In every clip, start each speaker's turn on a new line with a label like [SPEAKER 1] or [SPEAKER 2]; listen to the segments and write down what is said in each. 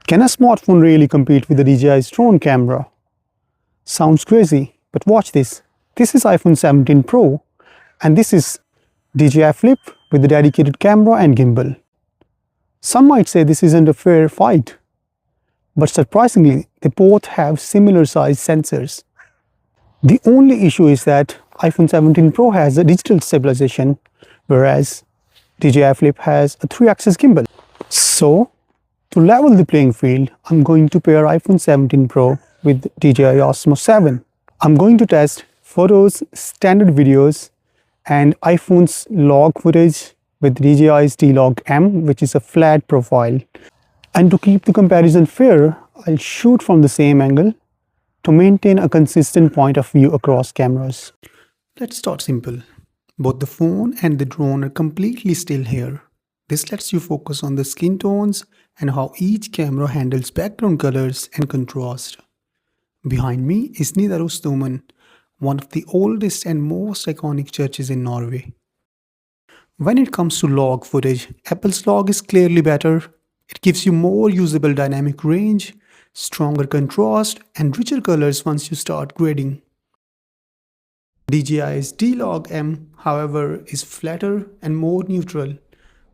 [SPEAKER 1] Can a smartphone really compete with the DJI's drone camera? Sounds crazy, but watch this. This is iPhone 17 Pro and this is DJI Flip with the dedicated camera and gimbal. Some might say this isn't a fair fight, but surprisingly, they both have similar size sensors. The only issue is that iPhone 17 Pro has a digital stabilization, whereas DJI Flip has a 3-axis gimbal. So, to level the playing field, I'm going to pair iPhone 17 Pro with DJI Osmo 7. I'm going to test photos, standard videos, and iPhone's log footage with DJI's D-Log M, which is a flat profile. And to keep the comparison fair, I'll shoot from the same angle to maintain a consistent point of view across cameras. Let's start simple. Both the phone and the drone are completely still here. This lets you focus on the skin tones and how each camera handles background colors and contrast. Behind me is Nidarosdomen, one of the oldest and most iconic churches in Norway. When it comes to log footage, Apple's log is clearly better. It gives you more usable dynamic range, stronger contrast, and richer colors once you start grading. DJI's D-Log M, however, is flatter and more neutral,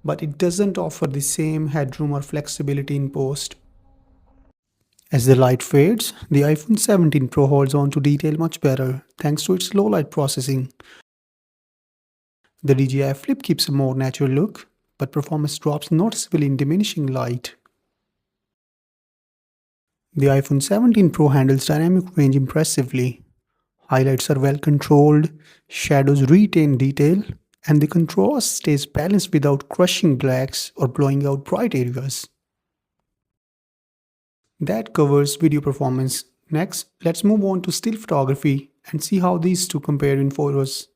[SPEAKER 1] but it doesn't offer the same headroom or flexibility in post. As the light fades, the iPhone 17 Pro holds on to detail much better thanks to its low light processing. The DJI Flip keeps a more natural look, but performance drops noticeably in diminishing light. The iPhone 17 Pro handles dynamic range impressively. Highlights are well controlled, shadows retain detail, and the contrast stays balanced without crushing blacks or blowing out bright areas. That covers video performance. Next, let's move on to still photography and see how these two compare in photos.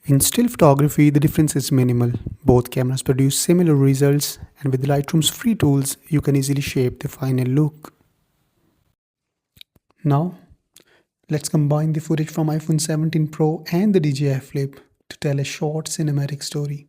[SPEAKER 1] In still photography, the difference is minimal. Both cameras produce similar results, and with Lightroom's free tools, you can easily shape the final look. Now, let's combine the footage from iPhone 17 Pro and the DJI Flip to tell a short cinematic story.